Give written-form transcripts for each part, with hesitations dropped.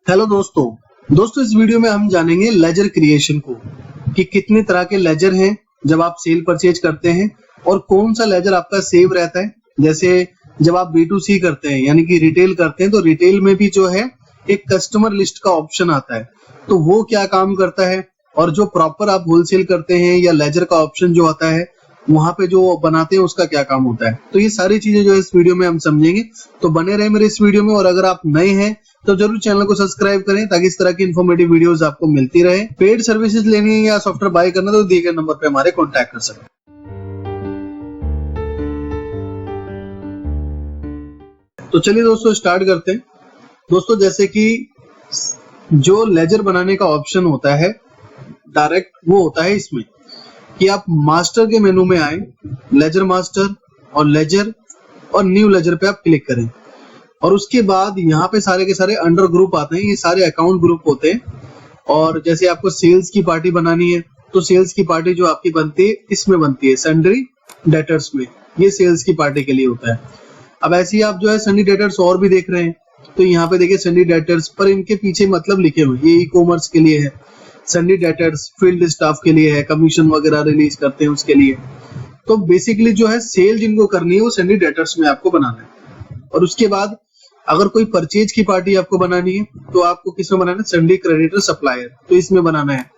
Hello दोस्तों इस video में हम जानेंगे लेजर क्रिएशन को कि कितने तरह के लेजर हैं जब आप सेल परचेज करते हैं और कौन सा लेजर आपका सेव रहता है। जैसे जब आप B2C करते हैं यानी कि रिटेल करते हैं तो रिटेल में भी जो है एक कस्टमर लिस्ट का ऑप्शन आता है, तो वो क्या काम करता है और जो प्रॉपर आप होलसेल करते हैं या लेजर का ऑप्शन जो आता है वहां पे जो बनाते हैं उसका क्या काम होता है। तो ये सारी चीजें जो है इस वीडियो में हम समझेंगे, तो बने रहे मेरे इस वीडियो में। और अगर आप नए हैं तो जरूर चैनल को सब्सक्राइब करें ताकि इस तरह की इन्फॉर्मेटिव वीडियोस आपको मिलती रहे। पेड सर्विसेज लेनी है या सॉफ्टवेयर बाय करना तो दिए गए नंबर पे हमारे कॉन्टैक्ट कर सकते हैं। तो चलिए दोस्तों स्टार्ट करते हैं। दोस्तों जैसे कि जो लेजर बनाने का ऑप्शन होता है डायरेक्ट वो होता है इसमें कि आप मास्टर के मेनू में आए, लेजर मास्टर और लेजर और न्यू लेजर पे आप क्लिक करें और उसके बाद यहाँ पे सारे के सारे अंडर ग्रुप आते हैं। ये सारे अकाउंट ग्रुप होते हैं और जैसे आपको सेल्स की पार्टी बनानी है तो सेल्स की पार्टी जो आपकी बनती है इसमें बनती है सन्ड्री डेटर्स में, ये सेल्स की पार्टी के लिए होता है। अब ऐसे ही आप जो है सन्ड्री डेटर्स और भी देख रहे हैं तो यहाँ पे देखिए सन्ड्री डेटर्स पर इनके पीछे मतलब लिखे हुए, ये ई कॉमर्स के लिए है, सन्ड्री डेटर्स फील्ड स्टाफ के लिए है, कमीशन वगैरह रिलीज करते हैं उसके लिए। तो बेसिकली जो है सेल जिनको करनी है वो सन्ड्री डेटर्स में आपको बनाना है। और उसके बाद अगर कोई परचेज की पार्टी आपको बनानी है तो आपको किसमें बनाना है, सन्ड्री क्रेडिटर सप्लायर, तो इसमें बनाना है।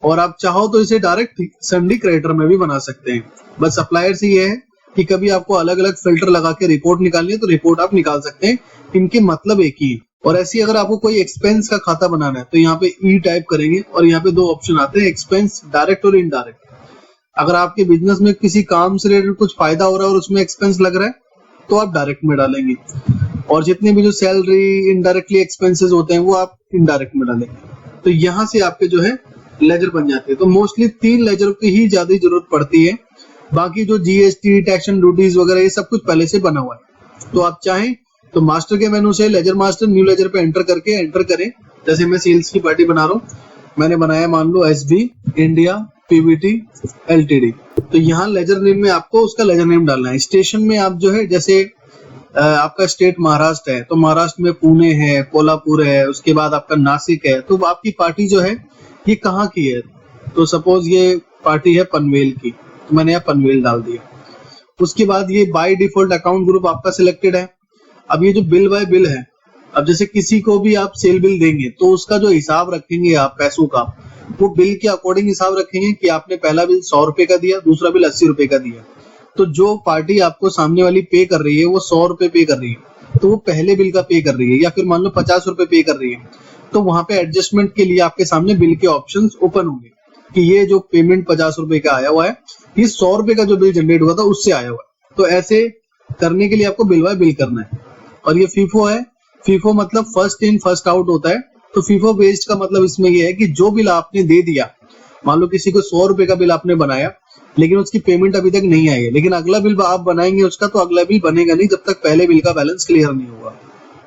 और आप चाहो तो इसे डायरेक्ट सन्ड्री क्रेडिटर में भी बना सकते हैं। बस सप्लायर से ये है कि कभी आपको अलग अलग फिल्टर लगा के रिपोर्ट निकालनी है तो रिपोर्ट आप निकाल सकते हैं, इनके मतलब एक ही है। और ऐसी अगर आपको कोई एक्सपेंस का खाता बनाना है तो यहाँ पे ई टाइप करेंगे और यहाँ पे दो ऑप्शन आते हैं, एक्सपेंस डायरेक्ट और इनडायरेक्ट। अगर आपके बिजनेस में किसी काम से रिलेटेड कुछ फायदा हो रहा है और उसमें एक्सपेंस लग रहा है तो आप डायरेक्ट में डालेंगे, और जितने भी जो सैलरी इनडायरेक्टली एक्सपेंसेस होते हैं वो आप इनडायरेक्ट में डालेंगे। तो यहाँ से आपके जो है लेजर बन जाते हैं। तो मोस्टली 3 लेजर की ही ज्यादा जरूरत पड़ती है, बाकी जो जीएसटी टैक्स एंड ड्यूटीज वगैरह ये सब कुछ पहले से बना हुआ है। तो आप चाहें तो मास्टर के मेनू से लेजर मास्टर न्यू लेजर पे एंटर करें। जैसे मैं सेल्स की पार्टी बना रहा हूँ, मैंने बनाया मान लो SB इंडिया PVT LTD। तो यहाँ लेजर नेम में आपको उसका लेजर नेम डालना है। स्टेशन में आप जो है जैसे आपका स्टेट महाराष्ट्र है तो महाराष्ट्र में पुणे है, कोल्हापुर है, उसके बाद आपका नासिक है। तो आपकी पार्टी जो है ये कहाँ की है, तो सपोज ये पार्टी है पनवेल की, तो मैंने यहाँ पनवेल डाल दिया। उसके बाद ये बाय डिफॉल्ट अकाउंट ग्रुप आपका सिलेक्टेड है। अब ये जो बिल बाय बिल है, अब जैसे किसी को भी आप सेल बिल देंगे तो उसका जो हिसाब रखेंगे आप पैसों का, वो बिल के अकॉर्डिंग हिसाब रखेंगे कि आपने पहला बिल 100 रुपए का दिया, दूसरा बिल 80 रुपए का दिया। तो जो पार्टी आपको सामने वाली पे कर रही है वो 100 रुपए पे कर रही है तो वो पहले बिल का पे कर रही है, या फिर मान लो 50 रुपए पे कर रही है तो वहां पे एडजस्टमेंट के लिए आपके सामने बिल के ऑप्शंस ओपन होंगे कि ये जो पेमेंट 50 रुपए का आया हुआ है ये 100 रुपए का जो बिल जनरेट हुआ था उससे आया हुआ है। तो ऐसे करने के लिए आपको बिल बाय बिल करना है। और ये फीफो है, फीफो मतलब फर्स्ट इन फर्स्ट आउट होता है। तो फीफो बेस्ड का मतलब इसमें ये है कि जो बिल आपने दे दिया, मान लो किसी को 100 रुपए का बिल आपने बनाया लेकिन उसकी पेमेंट अभी तक नहीं आई है, लेकिन अगला बिल आप बनाएंगे उसका तो अगला बिल बनेगा नहीं जब तक पहले बिल का बैलेंस क्लियर नहीं हुआ।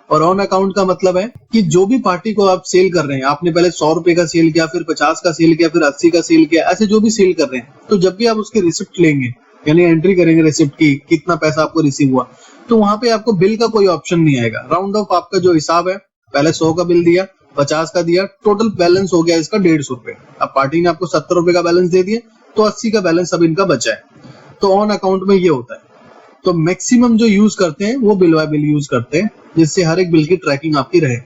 और ऑन अकाउंट का मतलब है कि जो भी पार्टी को आप सेल कर रहे हैं, आपने पहले 100 रुपए का सेल किया, फिर 50 का सेल किया, फिर 80 का सेल किया, ऐसे जो भी सेल कर रहे हैं, तो जब भी आप उसकी रिसिप्ट लेंगे यानी एंट्री करेंगे रिसिप्ट की कितना पैसा आपको रिसीव हुआ, तो वहां पे आपको बिल का कोई ऑप्शन नहीं आएगा। राउंड ऑफ आपका जो हिसाब है, पहले 100 का बिल दिया, 50 का दिया, टोटल बैलेंस हो गया इसका 150 रुपए। अब पार्टी ने आपको 70 रुपए का बैलेंस दे दिया तो 80 का बैलेंस अब इनका बचा है। तो ऑन अकाउंट में ये होता है। तो मैक्सिमम जो यूज करते हैं वो बिल बाय बिल यूज करते हैं, जिससे हर एक बिल की ट्रैकिंग आपकी रहे।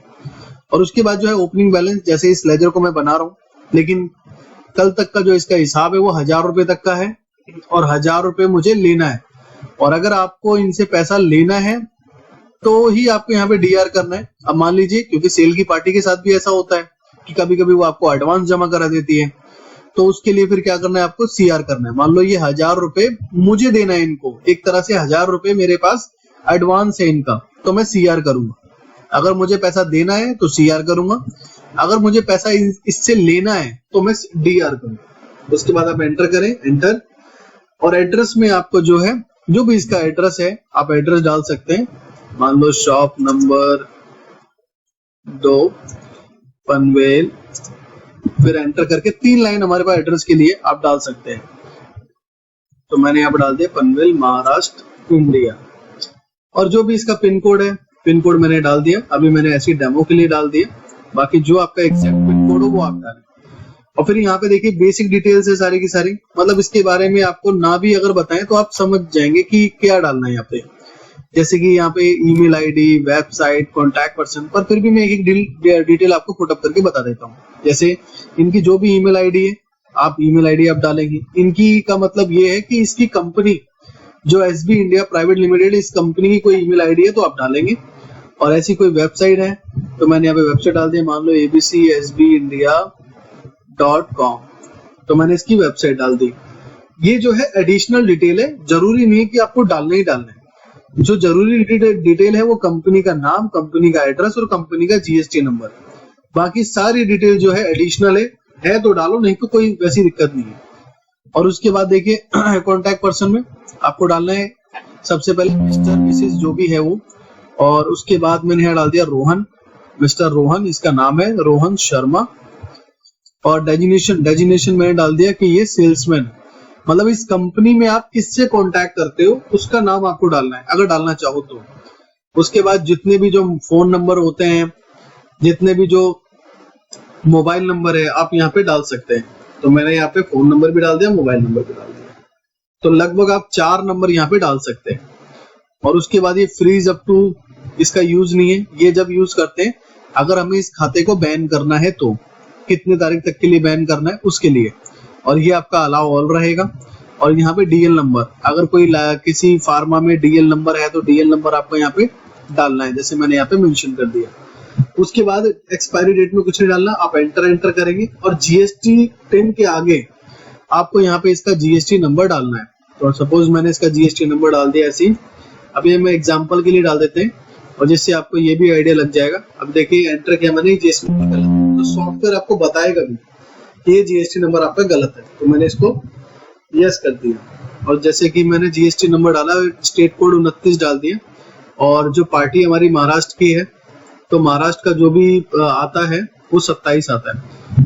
और उसके बाद जो है ओपनिंग बैलेंस, जैसे इस लेजर को मैं बना रहा हूँ लेकिन कल तक का जो इसका हिसाब है वो 1000 रुपए तक का है और 1000 रुपए मुझे लेना है। और अगर आपको इनसे पैसा लेना है तो ही आपको यहाँ पे DR करना है। अब मान लीजिए क्योंकि सेल की पार्टी के साथ भी ऐसा होता है कि कभी कभी वो आपको एडवांस जमा करा देती है, तो उसके लिए फिर क्या करना है, आपको CR करना है। मान लो ये 1000 रुपए मुझे देना है इनको, एक तरह से 1000 रुपए मेरे पास एडवांस है इनका, तो मैं CR करूंगा। अगर मुझे पैसा देना है तो CR करूंगा, अगर मुझे पैसा इससे लेना है तो मैं DR करूंगा। उसके बाद आप एंटर करें, एंटर। और एड्रेस में आपको जो है जो भी इसका एड्रेस है आप एड्रेस डाल सकते हैं। मान लो शॉप नंबर 2 पनवेल, फिर एंटर करके 3 लाइन हमारे पास एड्रेस के लिए आप डाल सकते हैं। तो मैंने यहाँ पर डाल दिया पनवेल महाराष्ट्र इंडिया, और जो भी इसका पिन कोड है पिन कोड मैंने डाल दिया। अभी मैंने ऐसी डेमो के लिए डाल दिया। बाकी जो आपका एग्जैक्ट पिन कोड हो वो आप डालें। और फिर यहाँ पे देखिए बेसिक डिटेल्स है सारी की सारी, मतलब इसके बारे में आपको ना भी अगर बताएं तो आप समझ जाएंगे कि क्या डालना है यहाँ पे। जैसे कि यहाँ पे email ID, website, contact person, पर फिर भी मैं एक एक डिटेल आपको पुटअप करके बता देता हूँ। जैसे इनकी जो भी ईमेल आईडी है, आप ईमेल आईडी आप डालेंगे। इनकी का मतलब ये है कि इसकी कंपनी जो एसबी इंडिया प्राइवेट लिमिटेड, इस कंपनी की कोई ईमेल आईडी है तो आप डालेंगे। और ऐसी कोई वेबसाइट है तो मैंने यहाँ पे वेबसाइट डाल दिया, मान लो abcsbindia.com, तो मैंने इसकी वेबसाइट डाल दी। ये जो है एडिशनल डिटेल है, जरूरी नहीं है कि आपको डालना ही डालना है। जो जरूरी डिटेल है वो कंपनी का नाम, कंपनी का एड्रेस और कंपनी का जीएसटी नंबर। बाकी सारी डिटेल जो है एडिशनल है तो डालो, नहीं तो कोई वैसी दिक्कत नहीं है। और उसके बाद देखिए कॉन्टैक्ट पर्सन में आपको डालना है सबसे पहले मिस्टर मिसेस जो भी है वो, और उसके बाद मैंने यहाँ डाल दिया रोहन, मिस्टर रोहन, इसका नाम है रोहन शर्मा। और डेजिग्नेशन मैंने डाल दिया कि ये सेल्समैन, मतलब इस कंपनी में आप किससे कांटेक्ट करते हो उसका नाम आपको डालना है अगर डालना चाहो तो। उसके बाद जितने भी जो फोन नंबर होते हैं, जितने भी जो मोबाइल नंबर है, आप यहाँ पे डाल सकते हैं। तो मैंने यहाँ पे फोन नंबर भी डाल दिया, मोबाइल नंबर भी डाल दिया, तो लगभग आप 4 नंबर यहाँ पे डाल सकते हैं। और उसके बाद ये फ्रीज अप टू, इसका यूज नहीं है, ये जब यूज करते हैं अगर हमें इस खाते को बैन करना है तो कितने तारीख तक के लिए बैन करना है उसके लिए। और ये आपका अलाउ ऑल रहेगा। और यहाँ पे डीएल नंबर, अगर कोई किसी फार्मा में डीएल नंबर है तो डीएल नंबर आपको यहाँ पे डालना है, जैसे मैंने यहाँ पे मेंशन कर दिया। उसके बाद एक्सपायरी डेट में कुछ नहीं डालना, आप एंटर करेंगे और जीएसटी 10 के आगे आपको यहाँ पे इसका जीएसटी नंबर डालना है। तो सपोज मैंने इसका जीएसटी नंबर डाल दिया ऐसे ही। अब ये मैं एग्जांपल के लिए डाल देते हैं और जिससे आपको ये भी आइडिया लग जाएगा। अब देखिए एंटर किया मैंने, जीएसटी नंबर गलत, तो सॉफ्टवेयर आपको बताएगा भी ये जीएसटी नंबर आपका गलत है, तो मैंने इसको यस कर दिया। और जैसे कि मैंने जीएसटी नंबर डाला, स्टेट कोड 29 डाल दिया, और जो पार्टी हमारी महाराष्ट्र की है तो महाराष्ट्र का जो भी आता है वो 27 आता है,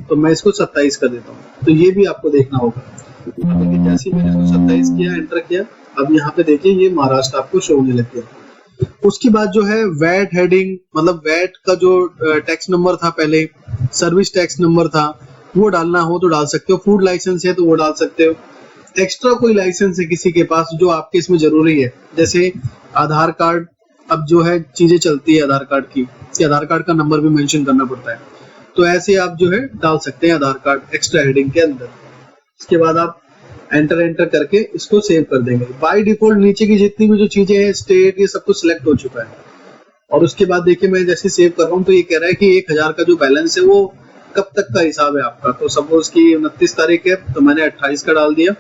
तो मैं इसको 27 कर देता हूँ। तो ये भी आपको देखना होगा। देखिए जैसे मैंने इसको 27 किया, एंटर किया, अब यहाँ पे देखिए ये महाराष्ट्र आपको शो होने लग गया। उसके बाद जो है वैट हेडिंग, मतलब वैट का जो टैक्स नंबर था पहले, सर्विस टैक्स नंबर था, वो डालना हो तो डाल सकते हो। फूड लाइसेंस है तो वो डाल सकते हो। एक्स्ट्रा कोई लाइसेंस है किसी के पास जो आपके इसमें जरूरी है, जैसे आधार कार्ड, अब जो है चीजें चलती है आधार कार्ड की, आधार कार्ड का नंबर भी मेंशन करना पड़ता है, तो ऐसे आप जो है डाल सकते हैं आधार कार्ड एक्स्ट्रा हेडिंग के अंदर। इसके बाद आप एंटर करके इसको सेव कर देंगे। बाय डिफॉल्ट नीचे की जितनी भी जो चीजें हैं, स्टेट, ये सब कुछ सिलेक्ट हो चुका है। और उसके बाद देखिए मैं जैसे सेव कर रहा हूँ तो ये कह रहा है कि 1000 का जो बैलेंस है वो कब तक का हिसाब है आपका। तो सपोज की 29 तारीख है तो मैंने 28 का डाल दिया,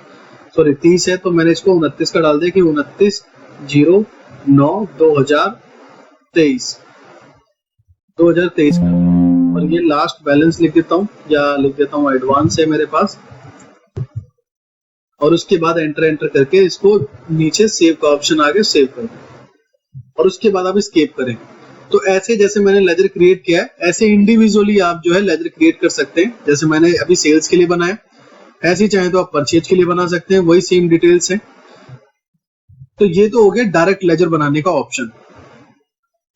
सॉरी 30 है तो मैंने इसको 29 का डाल दिया कि 29/09/2023 का। और ये लास्ट बैलेंस लिख देता हूँ, या लिख देता हूँ एडवांस है मेरे पास। और उसके बाद एंटर करके इसको नीचे सेव का ऑप्शन आ गया, सेव कर दें और उसके बाद आप स्केप करें। तो ऐसे जैसे मैंने लेजर क्रिएट किया है, ऐसे इंडिविजुअली आप जो है लेजर क्रिएट कर सकते हैं। जैसे मैंने अभी सेल्स के लिए बनाया, ऐसे चाहे तो आप परचेज के लिए बना सकते हैं, वही सेम डिटेल्स है। तो ये तो हो गया डायरेक्ट लेजर बनाने का ऑप्शन।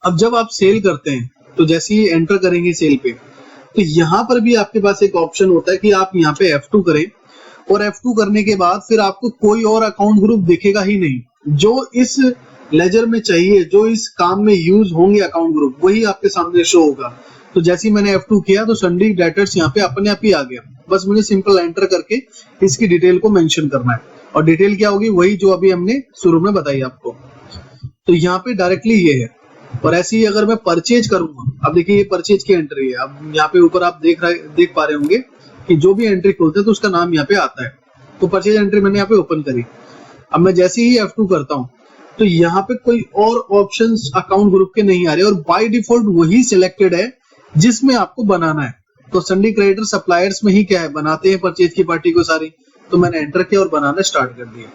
अब जब आप सेल करते हैं तो जैसे ही एंटर करेंगे सेल पे, तो यहाँ पर भी आपके पास एक ऑप्शन होता है कि आप यहाँ पे F2 करें, और F2 करने के बाद फिर आपको कोई और अकाउंट ग्रुप दिखेगा ही नहीं। जो इस लेजर में चाहिए, जो इस काम में यूज होंगे अकाउंट ग्रुप, वही आपके सामने शो होगा। तो जैसे ही मैंने F2 किया तो संडे डेटर्स यहाँ पे अपने आप ही आ गया। बस मुझे सिंपल एंटर करके इसकी डिटेल को मेंशन करना है, और डिटेल क्या होगी, वही जो अभी हमने शुरू में बताई आपको। तो यहाँ पे डायरेक्टली ये है। और ऐसे ही अगर मैं परचेज करूंगा, अब देखिए ये परचेज की एंट्री है। अब यहाँ पे ऊपर आप देख पा रहे होंगे कि जो भी एंट्री खोलते हैं तो उसका नाम यहाँ पे आता है। तो परचेज एंट्री मैंने यहाँ पे ओपन करी। अब मैं जैसे ही F2 करता हूँ तो यहाँ पे कोई और ऑप्शंस अकाउंट ग्रुप के नहीं आ रहे, और बाय डिफॉल्ट वही सिलेक्टेड है जिसमें आपको बनाना है। तो संडी क्रेडिटर सप्लायर्स में ही क्या है, बनाते हैं परचेज की पार्टी को सारी। तो मैंने एंटर किया और बनाना स्टार्ट कर दिया।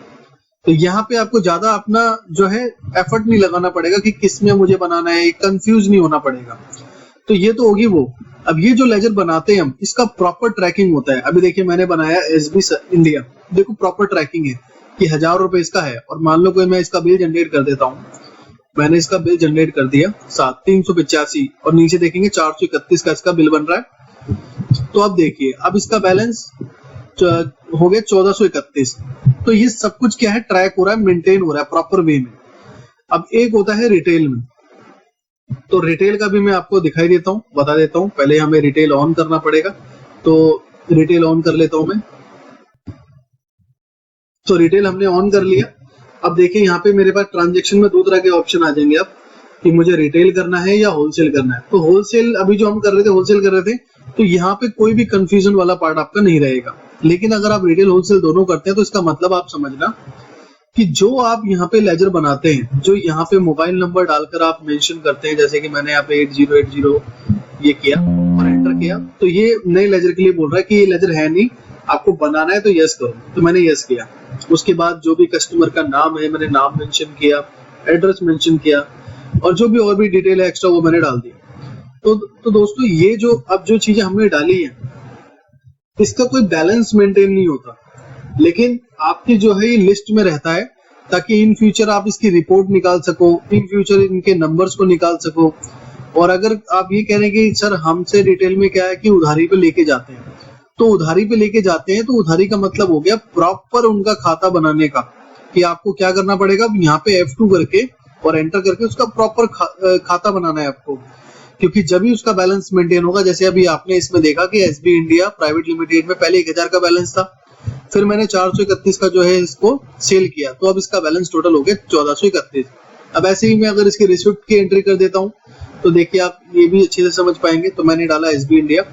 तो यहाँ पे आपको ज्यादा अपना जो है एफर्ट नहीं लगाना पड़ेगा कि किस में मुझे बनाना है, कंफ्यूज नहीं होना पड़ेगा। तो ये तो होगी वो। अब ये जो लेजर बनाते हैं हम, इसका प्रॉपर ट्रैकिंग होता है। अभी देखिए मैंने बनाया एसबी इंडिया, देखो प्रॉपर ट्रैकिंग है कि 1000 रुपए इसका है। और मान लो कोई मैं इसका बिल जनरेट कर देता हूँ, मैंने इसका बिल जनरेट कर दिया 385 और नीचे देखेंगे 431 का इसका बिल बन रहा है। तो अब देखिए अब इसका बैलेंस हो गया 1431। तो ये सब कुछ क्या है, ट्रैक हो रहा है, मेंटेन हो रहा है प्रॉपर वे में। अब एक होता है रिटेल में, तो रिटेल का भी मैं आपको दिखाई देता हूँ, बता देता हूँ। पहले हमें रिटेल ऑन करना पड़ेगा, तो रिटेल ऑन कर लेता हूँ मैं। तो रिटेल हमने ऑन कर लिया। अब देखिए यहाँ पे मेरे पास ट्रांजेक्शन में 2 तरह के ऑप्शन आ जाएंगे अब कि मुझे रिटेल करना है या होलसेल करना है। तो होलसेल अभी जो हम कर रहे थे, होलसेल कर रहे थे, तो यहाँ पे कोई भी कंफ्यूजन वाला पार्ट आपका नहीं रहेगा। लेकिन अगर आप रिटेल होलसेल दोनों करते हैं तो इसका मतलब आप समझना कि जो आप यहाँ पे लेजर बनाते हैं, जो यहाँ पे मोबाइल नंबर डालकर आप मेंशन करते हैं, जैसे कि मैंने यहाँ पे 8080 ये किया और एंटर किया, तो ये नए लेजर के लिए बोल रहा है कि ये लेजर है नहीं, आपको बनाना है तो यस करो। तो मैंने यस किया। उसके बाद जो भी कस्टमर का नाम है मैंने नाम मेंशन किया, एड्रेस मेंशन किया और जो भी और भी डिटेल है एक्स्ट्रा वो मैंने डाल दी। तो दोस्तों ये जो अब जो चीजें हमने डाली है इसका कोई बैलेंस मेंटेन नहीं होता, लेकिन आपकी जो है ये लिस्ट में रहता है ताकि इन फ्यूचर आप इसकी रिपोर्ट निकाल सको, इन फ्यूचर इनके नंबर्स को निकाल सको। और अगर आप ये कह रहे हैं कि सर हमसे डिटेल में क्या है कि उधारी पे लेके जाते हैं, तो उधारी पे लेके जाते हैं तो उधारी का मतलब हो गया प्रॉपर उनका खाता बनाने का, कि आपको क्या करना पड़ेगा, यहाँ पे F2 करके और एंटर करके उसका प्रॉपर खाता बनाना है आपको, क्योंकि जब भी उसका बैलेंस मेंटेन होगा। जैसे अभी आपने इसमें देखा कि SB इंडिया प्राइवेट लिमिटेड में पहले 1000 का बैलेंस था, फिर मैंने 431 का जो है इसको सेल किया, तो अब इसका बैलेंस टोटल हो गया 1431। अब ऐसे ही मैं अगर इसकी रिसिप्ट की एंट्री कर देता हूँ तो देखिए आप ये भी अच्छे से समझ पाएंगे। तो मैंने डाला SB इंडिया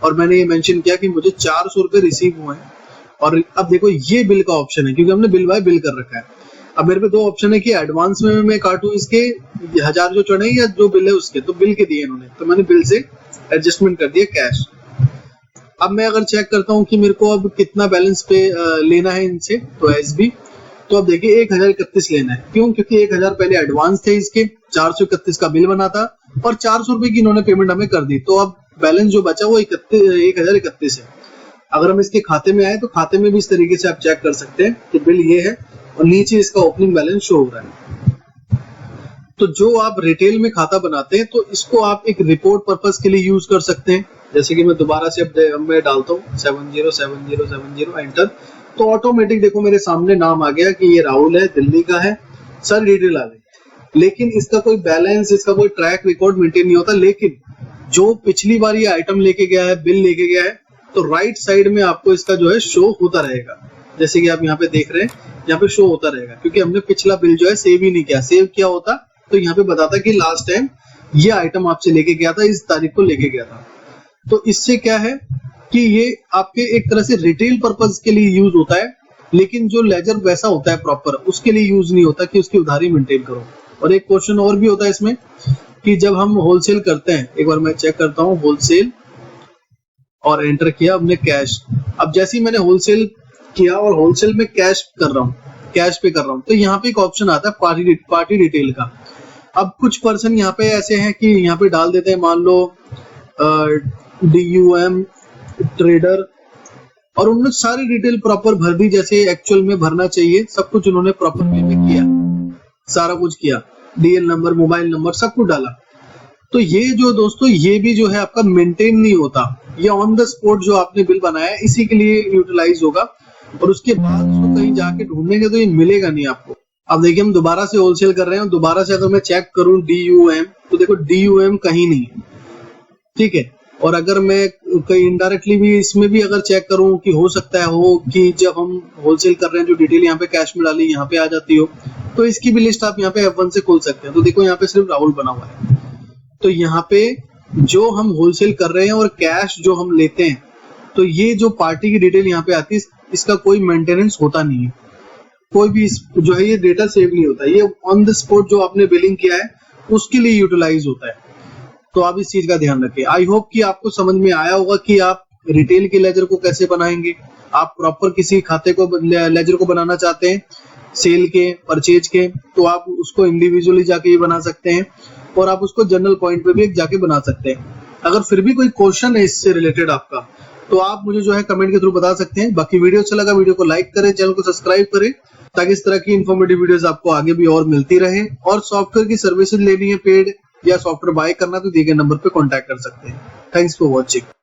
और मैंने ये मेंशन किया कि मुझे 400 रुपए रिसीव हुए हैं। और अब देखो ये बिल का ऑप्शन है, क्योंकि हमने बिल बाय बिल कर रखा है। अब मेरे पे 2 ऑप्शन है कि एडवांस में मैं काटूं इसके 1000 जो चढ़े या जो बिल है उसके, तो बिल के दिए इन्होंने, तो मैंने बिल से एडजस्टमेंट कर दिया कैश। अब मैं अगर चेक करता हूँ कि मेरे को अब कितना बैलेंस पे लेना है इनसे, तो SB, तो अब देखिए 1031 लेना है। क्यों? क्योंकि 1000 पहले एडवांस थे इसके, 431 का बिल बना था और 400 रुपए की इन्होंने पेमेंट हमें कर दी। तो अब बैलेंस जो बचा वो 1031 है। अगर हम इसके खाते में आए तो खाते में भी इस तरीके से आप चेक कर सकते हैं कि बिल ये है और नीचे इसका ओपनिंग बैलेंस शो हो रहा है। तो जो आप रिटेल में खाता बनाते हैं तो इसको आप एक रिपोर्ट पर्पस के लिए यूज कर सकते हैं। जैसे कि मैं दोबारा से अब मैं डालता हूँ 707070 एंटर, तो ऑटोमेटिक देखो मेरे सामने नाम आ गया कि ये राहुल है, दिल्ली का है, सर डिटेल आ गई। लेकिन इसका कोई बैलेंस, इसका कोई ट्रैक रिकॉर्ड मेंटेन नहीं होता। लेकिन जो पिछली बार ये आइटम लेके गया है, बिल लेके गया है, तो राइट साइड में आपको इसका जो है शो होता रहेगा। जैसे कि आप यहाँ पे देख रहे हैं, यहाँ पे शो होता रहेगा, क्योंकि हमने पिछला बिल जो है सेव ही नहीं किया। सेव किया होता तो यहाँ पे बताता कि लास्ट टाइम ये आइटम आपसे लेके गया था, इस तारीख को लेके गया था। तो इससे क्या है कि ये आपके एक तरह से रिटेल पर्पस के लिए यूज होता है, लेकिन जो लेजर वैसा होता है प्रॉपर, उसके लिए यूज नहीं होता कि उसकी उधारी मेंटेन करो। और एक क्वेश्चन और भी होता है इसमें कि जब हम होलसेल करते हैं, एक बार मैं चेक करता हूँ, होलसेल और एंटर किया हमने कैश। अब जैसे ही मैंने होलसेल किया और होलसेल में कैश कर रहा हूँ, कैश पे कर रहा हूँ, तो यहाँ पे एक ऑप्शन आता है पार्टी डिटेल का। अब कुछ पर्सन यहाँ पे ऐसे हैं कि यहाँ पे डाल देते हैं, मान लो DUM ट्रेडर, और उन्होंने सारी डिटेल प्रॉपर भर दी जैसे एक्चुअल में भरना चाहिए। सब कुछ उन्होंने प्रॉपर वे में किया, सारा कुछ किया, DL नंबर, मोबाइल नंबर, सब कुछ डाला। तो ये जो दोस्तों ये भी जो है आपका मेंटेन नहीं होता, ये ऑन द स्पॉट जो आपने बिल बनाया है इसी के लिए यूटिलाइज होगा, और उसके बाद उसको कहीं जाके ढूंढेंगे तो ये मिलेगा नहीं आपको। अब देखिए हम दोबारा से होलसेल कर रहे हैं, दोबारा से अगर मैं चेक करूं DUM, तो देखो DUM कहीं नहीं है, ठीक है। और अगर मैं कहीं इनडायरेक्टली भी इसमें भी अगर चेक करूं कि हो सकता है हो कि जब हम होलसेल कर रहे हैं जो डिटेल यहाँ पे कैश में डाली यहाँ पे आ जाती हो, तो इसकी भी लिस्ट आप यहाँ पे F1 से खोल सकते हैं। तो देखो यहाँ पे सिर्फ राहुल बना हुआ है। तो यहाँ पे जो हम होलसेल कर रहे हैं और कैश जो हम लेते हैं, तो ये जो पार्टी की डिटेल यहाँ पे आती है, इसका कोई मेंटेनेंस होता नहीं है, कोई भी जो है ये डेटा सेव नहीं होता। ये ऑन द स्पॉट जो आपने बिलिंग किया है उसके लिए यूटिलाइज होता है। तो आप इस चीज का ध्यान रखें। आई होप कि आपको समझ में आया होगा कि आप रिटेल के लेजर को कैसे बनाएंगे। आप प्रॉपर किसी खाते को लेजर को बनाना चाहते हैं, सेल के, परचेज के, तो आप उसको इंडिविजुअली जाके ये बना सकते हैं, और आप उसको जनरल पॉइंट पे भी जाके बना सकते हैं। अगर फिर भी कोई क्वेश्चन है इससे रिलेटेड आपका, तो आप मुझे जो है कमेंट के थ्रू बता सकते हैं। बाकी वीडियो अच्छा लगा, वीडियो को लाइक करें, चैनल को सब्सक्राइब करें ताकि इस तरह की इन्फॉर्मेटिव वीडियोस आपको आगे भी और मिलती रहे। और सॉफ्टवेयर की सर्विसेज लेनी है पेड या सॉफ्टवेयर बाय करना तो दिए गए नंबर पे कांटेक्ट कर सकते हैं। Thanks for watching.